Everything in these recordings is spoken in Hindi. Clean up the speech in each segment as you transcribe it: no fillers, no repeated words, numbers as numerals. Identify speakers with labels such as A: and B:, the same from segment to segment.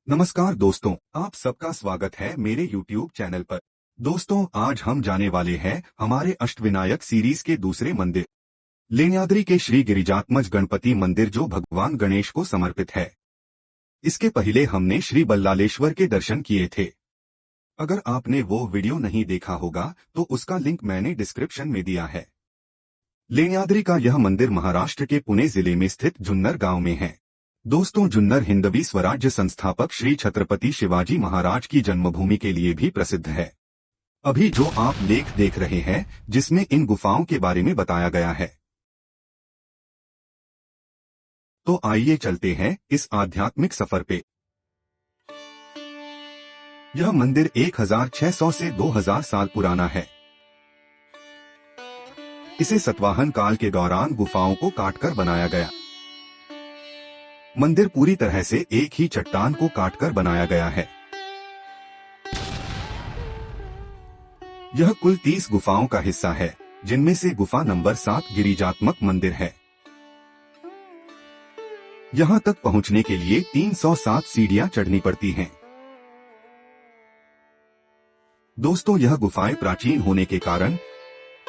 A: नमस्कार दोस्तों, आप सबका स्वागत है मेरे YouTube चैनल पर। दोस्तों, आज हम जाने वाले हैं हमारे अष्टविनायक सीरीज के दूसरे मंदिर लेण्याद्री के श्री गिरिजात्मज गणपति मंदिर, जो भगवान गणेश को समर्पित है। इसके पहले हमने श्री बल्लालेश्वर के दर्शन किए थे। अगर आपने वो वीडियो नहीं देखा होगा तो उसका लिंक मैंने डिस्क्रिप्शन में दिया है। लेण्याद्री का यह मंदिर महाराष्ट्र के पुणे जिले में स्थित जुन्नर गांव में है। दोस्तों, जुन्नर हिंदवी स्वराज्य संस्थापक श्री छत्रपति शिवाजी महाराज की जन्मभूमि के लिए भी प्रसिद्ध है। अभी जो आप लेख देख रहे हैं, जिसमें इन गुफाओं के बारे में बताया गया है। तो आइए चलते हैं इस आध्यात्मिक सफर पे। यह मंदिर 1600 से 2000 साल पुराना है। इसे सतवाहन काल के दौरान गुफाओं को काटकर बनाया गया। मंदिर पूरी तरह से एक ही चट्टान को काटकर बनाया गया है। यह कुल 30 गुफाओं का हिस्सा है, जिनमें से गुफा नंबर 7 गिरिजात्मक मंदिर है। यहां तक पहुंचने के लिए 307 सीढ़ियां चढ़नी पड़ती हैं। दोस्तों, यह गुफाएं प्राचीन होने के कारण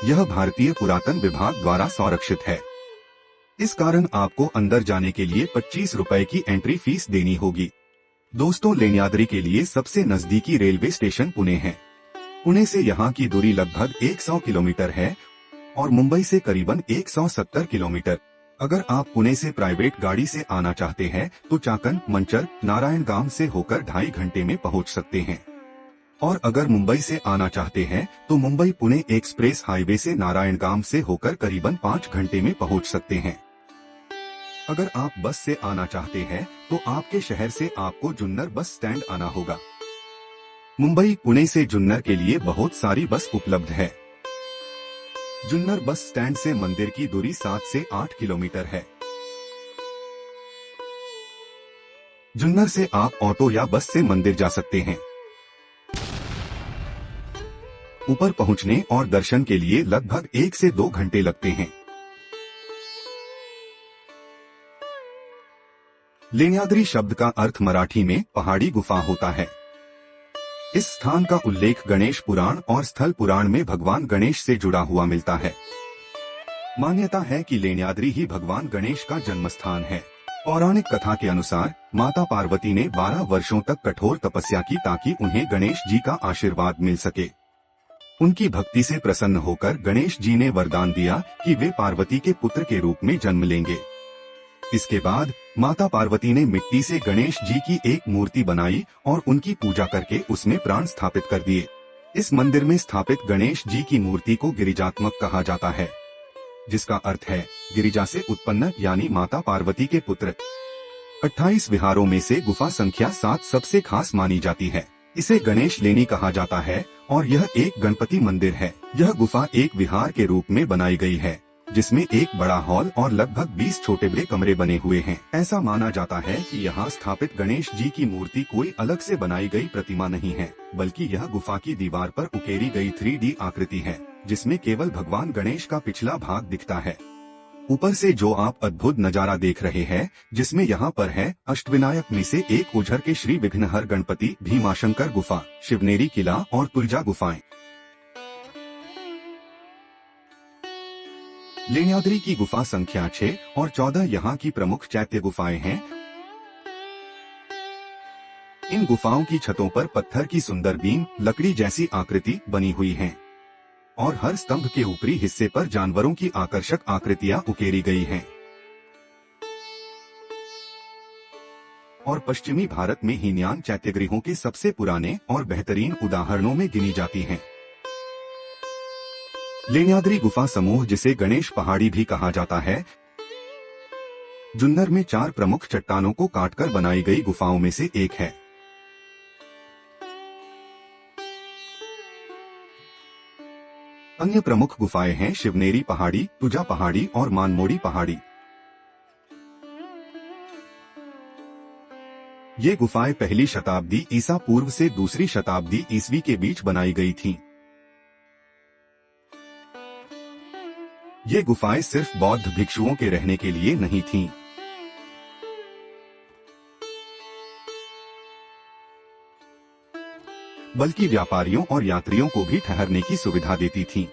A: यह भारतीय पुरातन विभाग द्वारा संरक्षित है। इस कारण आपको अंदर जाने के लिए 25 रुपए की एंट्री फीस देनी होगी। दोस्तों, लेण्याद्री के लिए सबसे नजदीकी रेलवे स्टेशन पुणे है। पुणे से यहाँ की दूरी लगभग 100 किलोमीटर है और मुंबई से करीबन 170 किलोमीटर। अगर आप पुणे से प्राइवेट गाड़ी से आना चाहते हैं तो चाकन, मंचर, नारायणगाम से होकर 2.5 घंटे में पहुँच सकते हैं। और अगर मुंबई से आना चाहते हैं तो मुंबई पुणे एक्सप्रेस हाईवे से नारायणगाम से होकर करीबन 5 घंटे में पहुंच सकते हैं। अगर आप बस से आना चाहते हैं तो आपके शहर से आपको जुन्नर बस स्टैंड आना होगा। मुंबई पुणे से जुन्नर के लिए बहुत सारी बस उपलब्ध है। जुन्नर बस स्टैंड से मंदिर की दूरी 7 से 8 किलोमीटर है। जुन्नर से आप ऑटो या बस से मंदिर जा सकते हैं। ऊपर पहुंचने और दर्शन के लिए लगभग 1 से 2 घंटे लगते हैं। लेण्याद्री शब्द का अर्थ मराठी में पहाड़ी गुफा होता है। इस स्थान का उल्लेख गणेश पुराण और स्थल पुराण में भगवान गणेश से जुड़ा हुआ मिलता है। मान्यता है कि लेण्याद्री ही भगवान गणेश का जन्म स्थान है। पौराणिक कथा के अनुसार माता पार्वती ने 12 वर्षों तक कठोर तपस्या की ताकि उन्हें गणेश जी का आशीर्वाद मिल सके। उनकी भक्ति से प्रसन्न होकर गणेश जी ने वरदान दिया कि वे पार्वती के पुत्र के रूप में जन्म लेंगे। इसके बाद माता पार्वती ने मिट्टी से गणेश जी की एक मूर्ति बनाई और उनकी पूजा करके उसमें प्राण स्थापित कर दिए। इस मंदिर में स्थापित गणेश जी की मूर्ति को गिरिजात्मक कहा जाता है, जिसका अर्थ है गिरिजा से उत्पन्न, यानी माता पार्वती के पुत्र। 28 विहारों में से गुफा संख्या 7 सबसे खास मानी जाती है। इसे गणेश लेनी कहा जाता है और यह एक गणपति मंदिर है। यह गुफा एक विहार के रूप में बनाई गई है, जिसमें एक बड़ा हॉल और लगभग 20 छोटे बड़े कमरे बने हुए हैं। ऐसा माना जाता है कि यहाँ स्थापित गणेश जी की मूर्ति कोई अलग से बनाई गई प्रतिमा नहीं है, बल्कि यह गुफा की दीवार पर उकेरी गई 3D आकृति है, जिसमें केवल भगवान गणेश का पिछला भाग दिखता है। ऊपर से जो आप अद्भुत नजारा देख रहे हैं, जिसमें यहाँ पर है अष्टविनायक में से एक ओझर के श्री विघ्नहर गणपति, भीमाशंकर गुफा, शिवनेरी किला और तुलजा गुफाएं। लेण्याद्री की गुफा संख्या 6 और 14 यहाँ की प्रमुख चैत्य गुफाएं हैं। इन गुफाओं की छतों पर पत्थर की सुंदर बीम, लकड़ी जैसी आकृति बनी हुई हैं और हर स्तंभ के ऊपरी हिस्से पर जानवरों की आकर्षक आकृतियां उकेरी गई हैं। और पश्चिमी भारत में हीनयान चैत्यगृहों के सबसे पुराने और बेहतरीन उदाहरणों में गिनी जाती हैं। लेण्याद्री गुफा समूह, जिसे गणेश पहाड़ी भी कहा जाता है, जुन्नर में 4 प्रमुख चट्टानों को काटकर बनाई गई गुफाओं में से एक है। अन्य प्रमुख गुफाएं हैं शिवनेरी पहाड़ी, तुजा पहाड़ी और मानमोड़ी पहाड़ी। ये गुफाएं पहली शताब्दी ईसा पूर्व से दूसरी शताब्दी ईसवी के बीच बनाई गई थीं। ये गुफाएं सिर्फ बौद्ध भिक्षुओं के रहने के लिए नहीं थीं। बल्कि व्यापारियों और यात्रियों को भी ठहरने की सुविधा देती थीं।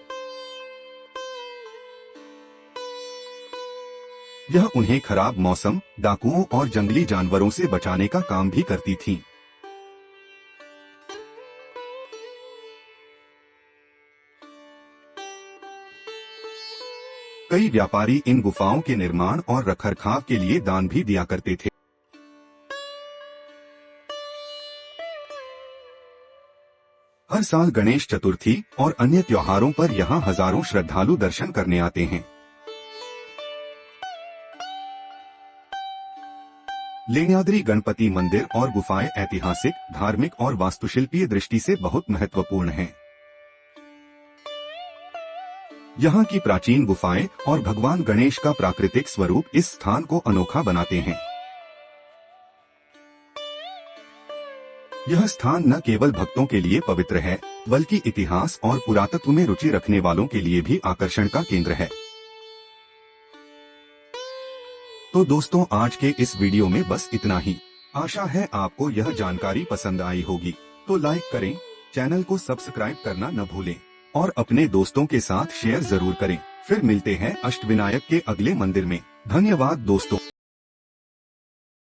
A: यह उन्हें खराब मौसम, डाकुओं और जंगली जानवरों से बचाने का काम भी करती थीं। कई व्यापारी इन गुफाओं के निर्माण और रखरखाव के लिए दान भी दिया करते थे। हर साल गणेश चतुर्थी और अन्य त्योहारों पर यहाँ हजारों श्रद्धालु दर्शन करने आते हैं। लेण्याद्री गणपति मंदिर और गुफाएं ऐतिहासिक, धार्मिक और वास्तुशिल्पीय दृष्टि से बहुत महत्वपूर्ण हैं। यहाँ की प्राचीन गुफाएं और भगवान गणेश का प्राकृतिक स्वरूप इस स्थान को अनोखा बनाते हैं। यह स्थान न केवल भक्तों के लिए पवित्र है, बल्कि इतिहास और पुरातत्व में रुचि रखने वालों के लिए भी आकर्षण का केंद्र है। तो दोस्तों, आज के इस वीडियो में बस इतना ही। आशा है आपको यह जानकारी पसंद आई होगी। तो लाइक करें, चैनल को सब्सक्राइब करना न भूलें और अपने दोस्तों के साथ शेयर जरूर करें। फिर मिलते हैं अष्टविनायक के अगले मंदिर में। धन्यवाद दोस्तों।